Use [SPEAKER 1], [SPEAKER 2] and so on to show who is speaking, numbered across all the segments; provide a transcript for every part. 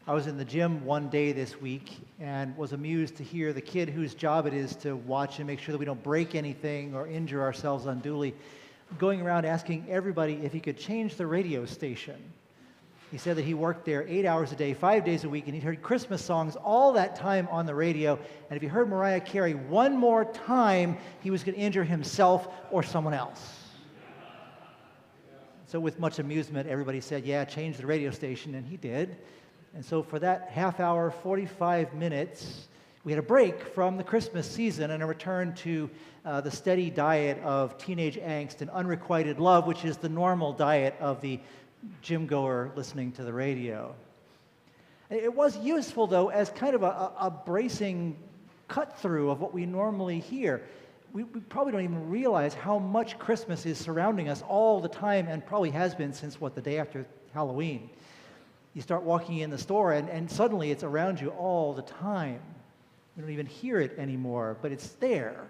[SPEAKER 1] I was in the gym one day this week and was amused to hear the kid whose job it is to watch and make sure that we don't break anything or injure ourselves unduly, going around asking everybody if he could change the radio station. He said that he worked there 8 hours a day, 5 days a week, and he'd heard Christmas songs all that time on the radio, and if he heard Mariah Carey one more time, he was going to injure himself or someone else. So with much amusement, everybody said, yeah, change the radio station, and he did. And so for that half hour, 45 minutes, we had a break from the Christmas season and a return to the steady diet of teenage angst and unrequited love, which is the normal diet of the gym goer listening to the radio. It was useful, though, as kind of a bracing cut-through of what we normally hear. We probably don't even realize how much Christmas is surrounding us all the time, and probably has been since, the day after Halloween. You start walking in the store, and suddenly it's around you all the time. We don't even hear it anymore, but it's there.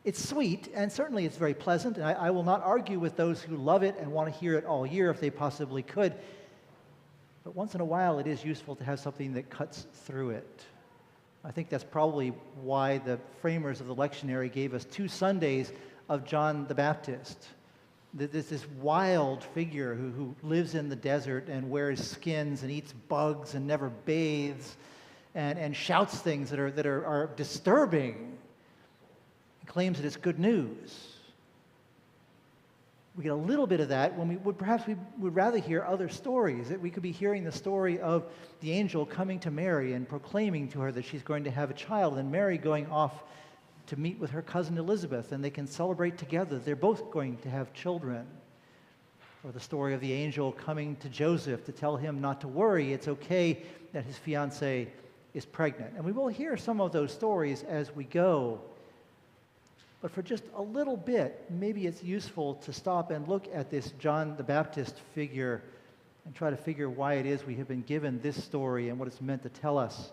[SPEAKER 1] It's sweet, and certainly it's very pleasant, and I will not argue with those who love it and want to hear it all year if they possibly could. But once in a while, it is useful to have something that cuts through it. I think that's probably why the framers of the lectionary gave us 2 Sundays of John the Baptist. There's this wild figure who lives in the desert and wears skins and eats bugs and never bathes and shouts things that are disturbing and claims that it's good news. We get a little bit of that when we would rather hear other stories. That we could be hearing the story of the angel coming to Mary and proclaiming to her that she's going to have a child, and Mary going off to meet with her cousin Elizabeth, and they can celebrate together. They're both going to have children. Or the story of the angel coming to Joseph to tell him not to worry, it's okay that his fiancée is pregnant. And we will hear some of those stories as we go. But for just a little bit, maybe it's useful to stop and look at this John the Baptist figure and try to figure why it is we have been given this story and what it's meant to tell us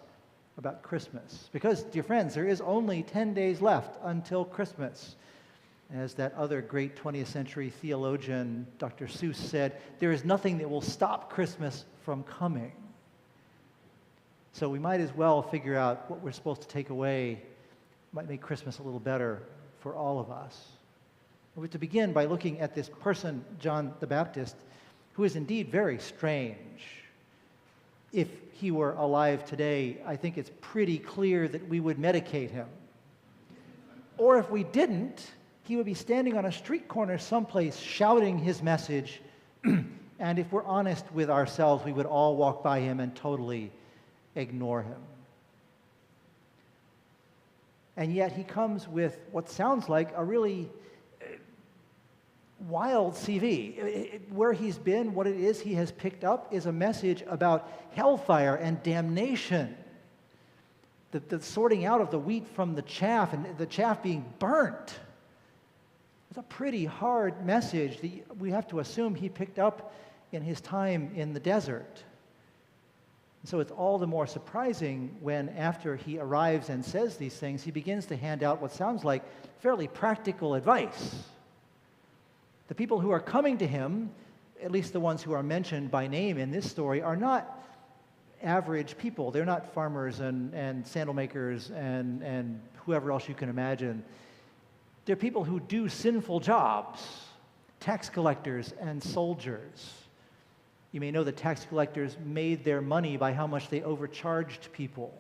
[SPEAKER 1] about Christmas. Because, dear friends, there is only 10 days left until Christmas. As that other great 20th century theologian, Dr. Seuss, said, there is nothing that will stop Christmas from coming. So we might as well figure out what we're supposed to take away. Might make Christmas a little better for all of us. We're to begin by looking at this person, John the Baptist, who is indeed very strange. If he were alive today, I think it's pretty clear that we would medicate him. Or if we didn't, he would be standing on a street corner someplace shouting his message, and if we're honest with ourselves, we would all walk by him and totally ignore him. And yet he comes with what sounds like a really wild CV. Where he's been, what it is he has picked up is a message about hellfire and damnation. The sorting out of the wheat from the chaff, and the chaff being burnt. It's a pretty hard message that we have to assume he picked up in his time in the desert. So it's all the more surprising when, after he arrives and says these things, he begins to hand out what sounds like fairly practical advice. The people who are coming to him, at least the ones who are mentioned by name in this story, are not average people. They're not farmers and sandal makers and whoever else you can imagine. They're people who do sinful jobs, tax collectors and soldiers. You may know that tax collectors made their money by how much they overcharged people.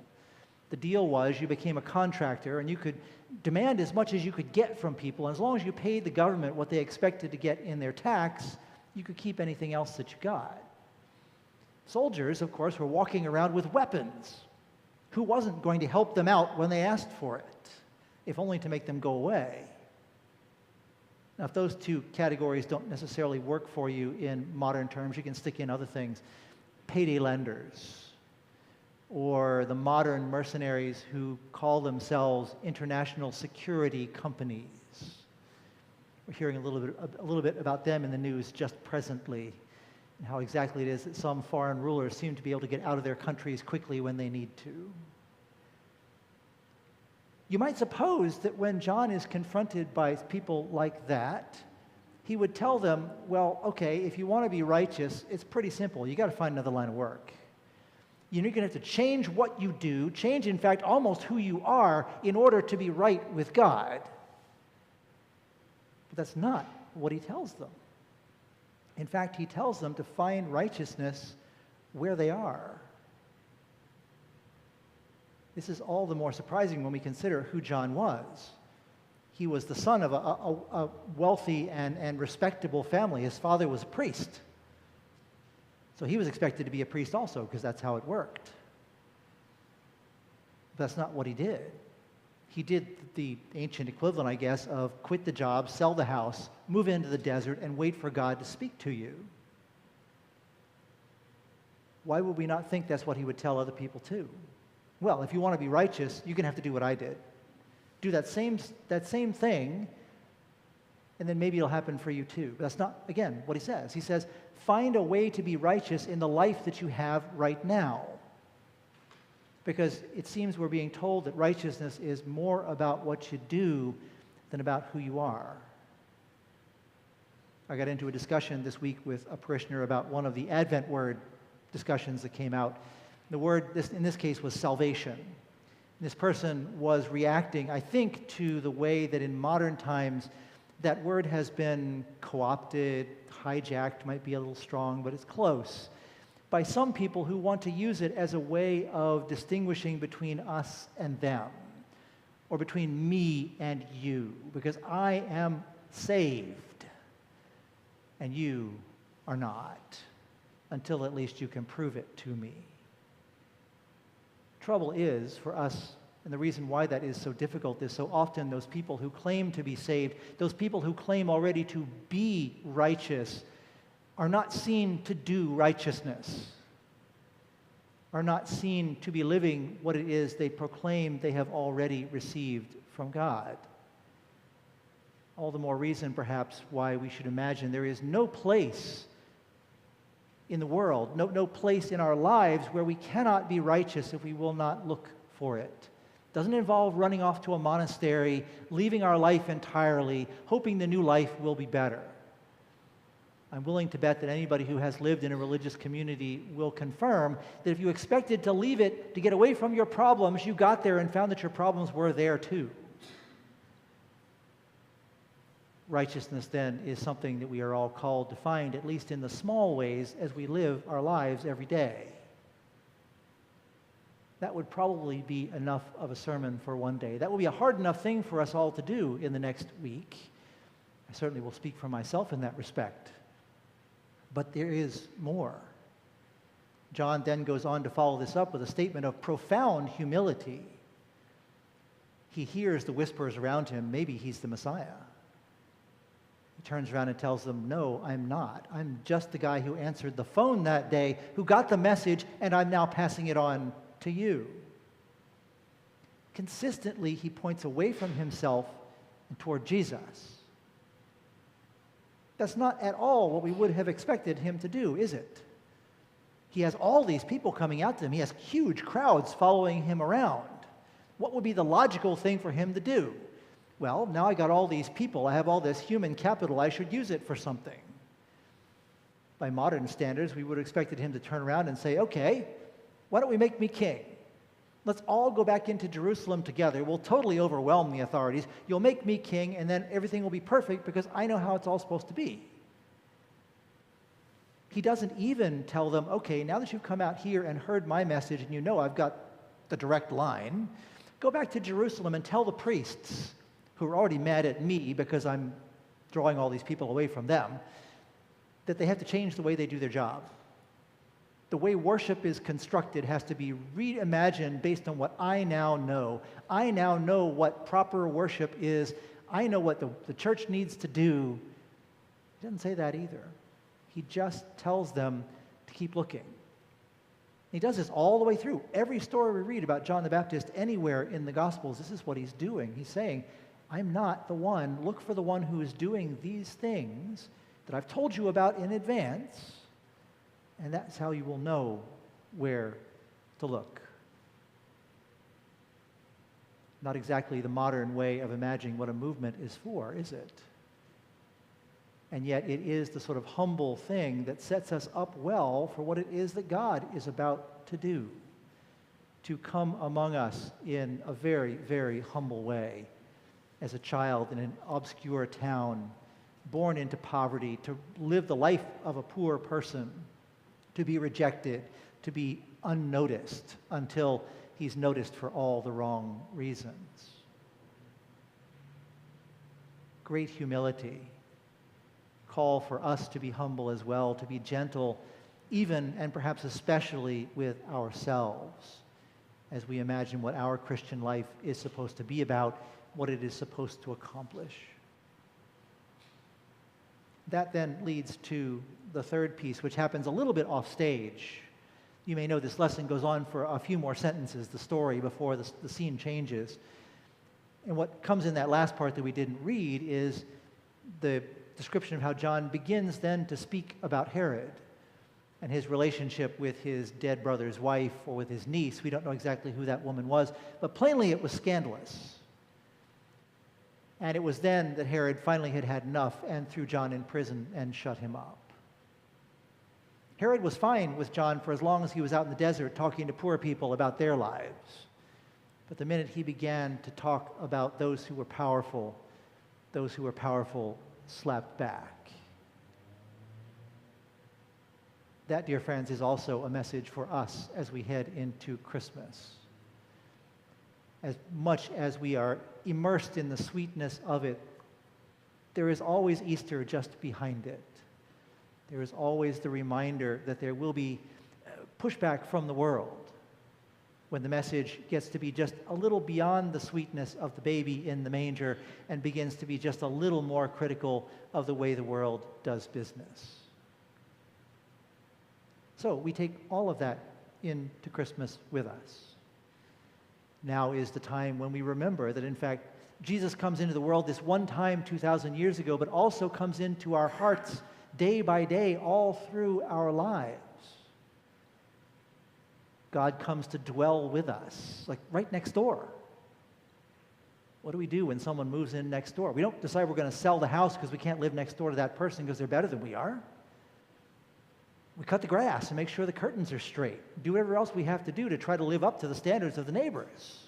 [SPEAKER 1] The deal was you became a contractor and you could demand as much as you could get from people, and as long as you paid the government what they expected to get in their tax, you could keep anything else that you got. Soldiers, of course, were walking around with weapons. Who wasn't going to help them out when they asked for it, if only to make them go away? Now, if those two categories don't necessarily work for you in modern terms, you can stick in other things. Payday lenders, or the modern mercenaries who call themselves international security companies. We're hearing a little bit about them in the news just presently, and how exactly it is that some foreign rulers seem to be able to get out of their countries quickly when they need to. You might suppose that when John is confronted by people like that, he would tell them, well, okay, if you want to be righteous, it's pretty simple. You got to find another line of work. You're going to have to change what you do, change, in fact, almost who you are in order to be right with God. But that's not what he tells them. In fact, he tells them to find righteousness where they are. This is all the more surprising when we consider who John was. He was the son of a wealthy and respectable family. His father was a priest. So he was expected to be a priest also, because that's how it worked. But that's not what he did. He did the ancient equivalent, I guess, of quit the job, sell the house, move into the desert, and wait for God to speak to you. Why would we not think that's what he would tell other people too? Well, if you want to be righteous, you're going to have to do what I did. Do that same thing, and then maybe it'll happen for you too. But that's not, again, what he says. He says, find a way to be righteous in the life that you have right now. Because it seems we're being told that righteousness is more about what you do than about who you are. I got into a discussion this week with a parishioner about one of the Advent word discussions that came out. The word, in this case, was salvation. This person was reacting, I think, to the way that in modern times that word has been co-opted, hijacked, might be a little strong, but it's close, by some people who want to use it as a way of distinguishing between us and them, or between me and you, because I am saved, and you are not, until at least you can prove it to me. Trouble is, for us, and the reason why that is so difficult is so often those people who claim to be saved, those people who claim already to be righteous, are not seen to do righteousness, are not seen to be living what it is they proclaim they have already received from God. All the more reason, perhaps, why we should imagine there is no place in the world, no place in our lives where we cannot be righteous if we will not look for it. It doesn't involve running off to a monastery, leaving our life entirely, hoping the new life will be better. I'm willing to bet that anybody who has lived in a religious community will confirm that if you expected to leave it to get away from your problems, you got there and found that your problems were there too. Righteousness, then, is something that we are all called to find, at least in the small ways, as we live our lives every day. That would probably be enough of a sermon for one day. That will be a hard enough thing for us all to do in the next week. I certainly will speak for myself in that respect. But there is more. John then goes on to follow this up with a statement of profound humility. He hears the whispers around him, maybe he's the Messiah. He turns around and tells them, no, I'm not. I'm just the guy who answered the phone that day, who got the message, and I'm now passing it on to you. Consistently, he points away from himself and toward Jesus. That's not at all what we would have expected him to do, is it? He has all these people coming out to him. He has huge crowds following him around. What would be the logical thing for him to do? Well, now I got all these people, I have all this human capital, I should use it for something. By modern standards, we would have expected him to turn around and say, okay, why don't we make me king? Let's all go back into Jerusalem together. We'll totally overwhelm the authorities. You'll make me king, and then everything will be perfect because I know how it's all supposed to be. He doesn't even tell them, okay, now that you've come out here and heard my message and you know I've got the direct line, go back to Jerusalem and tell the priests, who are already mad at me because I'm drawing all these people away from them, that they have to change the way they do their job. The way worship is constructed has to be reimagined based on what I now know. I now know what proper worship is. I know what the church needs to do. He doesn't say that either. He just tells them to keep looking. He does this all the way through. Every story we read about John the Baptist anywhere in the Gospels, this is what he's doing. He's saying, I'm not the one. Look for the one who is doing these things that I've told you about in advance, and that's how you will know where to look. Not exactly the modern way of imagining what a movement is for, is it? And yet it is the sort of humble thing that sets us up well for what it is that God is about to do. to come among us in a very, very humble way as a child in an obscure town, born into poverty, to live the life of a poor person, to be rejected, to be unnoticed until he's noticed for all the wrong reasons. Great humility. Call for us to be humble as well, to be gentle, even and perhaps especially with ourselves, as we imagine what our Christian life is supposed to be about, what it is supposed to accomplish. That then leads to the third piece, which happens a little bit off stage. You may know this lesson goes on for a few more sentences, the story, before the scene changes. And what comes in that last part that we didn't read is the description of how John begins then to speak about Herod and his relationship with his dead brother's wife or with his niece. We don't know exactly who that woman was, but plainly it was scandalous. And it was then that Herod finally had had enough and threw John in prison and shut him up. Herod was fine with John for as long as he was out in the desert talking to poor people about their lives. But the minute he began to talk about those who were powerful slapped back. That, dear friends, is also a message for us as we head into Christmas. As much as we are immersed in the sweetness of it, there is always Easter just behind it. There is always the reminder that there will be pushback from the world when the message gets to be just a little beyond the sweetness of the baby in the manger and begins to be just a little more critical of the way the world does business. So we take all of that into Christmas with us. Now is the time when we remember that, in fact, Jesus comes into the world this one time 2,000 years ago, but also comes into our hearts day by day all through our lives. God comes to dwell with us, like right next door. What do we do when someone moves in next door? We don't decide we're going to sell the house because we can't live next door to that person because they're better than we are. We cut the grass and make sure the curtains are straight. Do whatever else we have to do to try to live up to the standards of the neighbors.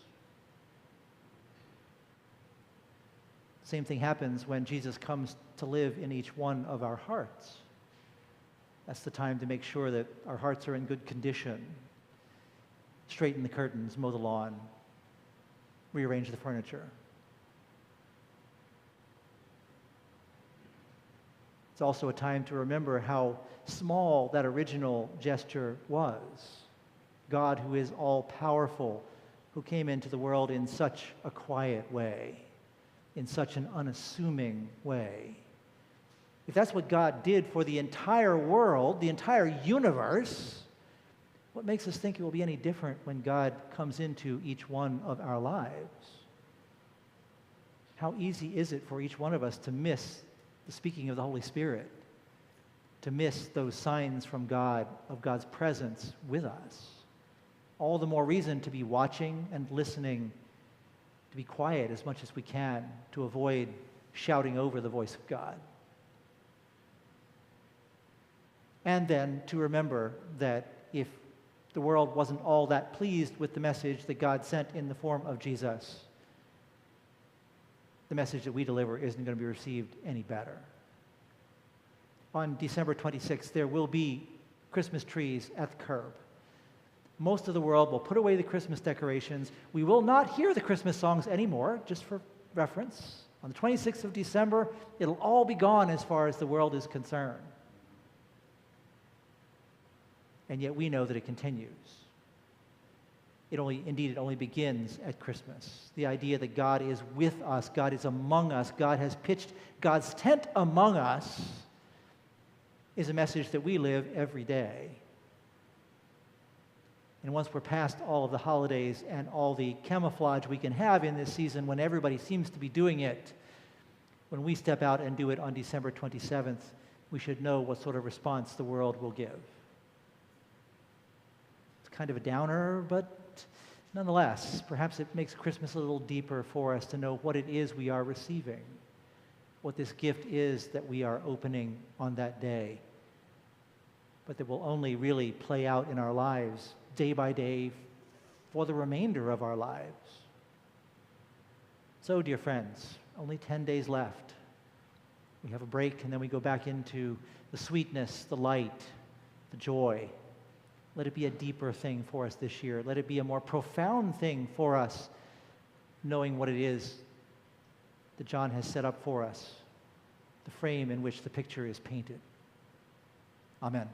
[SPEAKER 1] Same thing happens when Jesus comes to live in each one of our hearts. That's the time to make sure that our hearts are in good condition. Straighten the curtains, mow the lawn, rearrange the furniture. It's also a time to remember how small that original gesture was. God, who is all-powerful, who came into the world in such a quiet way, in such an unassuming way. If that's what God did for the entire world, the entire universe, what makes us think it will be any different when God comes into each one of our lives? How easy is it for each one of us to miss the speaking of the Holy Spirit, to miss those signs from God of God's presence with us? All the more reason to be watching and listening, to be quiet as much as we can, to avoid shouting over the voice of God. And then to remember that if the world wasn't all that pleased with the message that God sent in the form of Jesus, the message that we deliver isn't going to be received any better. On December 26th, there will be Christmas trees at the curb. Most of the world will put away the Christmas decorations. We will not hear the Christmas songs anymore, just for reference. On the 26th of December, it'll all be gone as far as the world is concerned. And yet we know that it continues. It only begins at Christmas. The idea that God is with us, God is among us, God has pitched God's tent among us is a message that we live every day. And once we're past all of the holidays and all the camouflage we can have in this season when everybody seems to be doing it, when we step out and do it on December 27th, we should know what sort of response the world will give. Kind of a downer, but nonetheless, perhaps it makes Christmas a little deeper for us to know what it is we are receiving, what this gift is that we are opening on that day, but that will only really play out in our lives day by day for the remainder of our lives. So, dear friends, only 10 days left. We have a break, and then we go back into the sweetness, the light, the joy. Let it be a deeper thing for us this year. Let it be a more profound thing for us, knowing what it is that John has set up for us, the frame in which the picture is painted. Amen.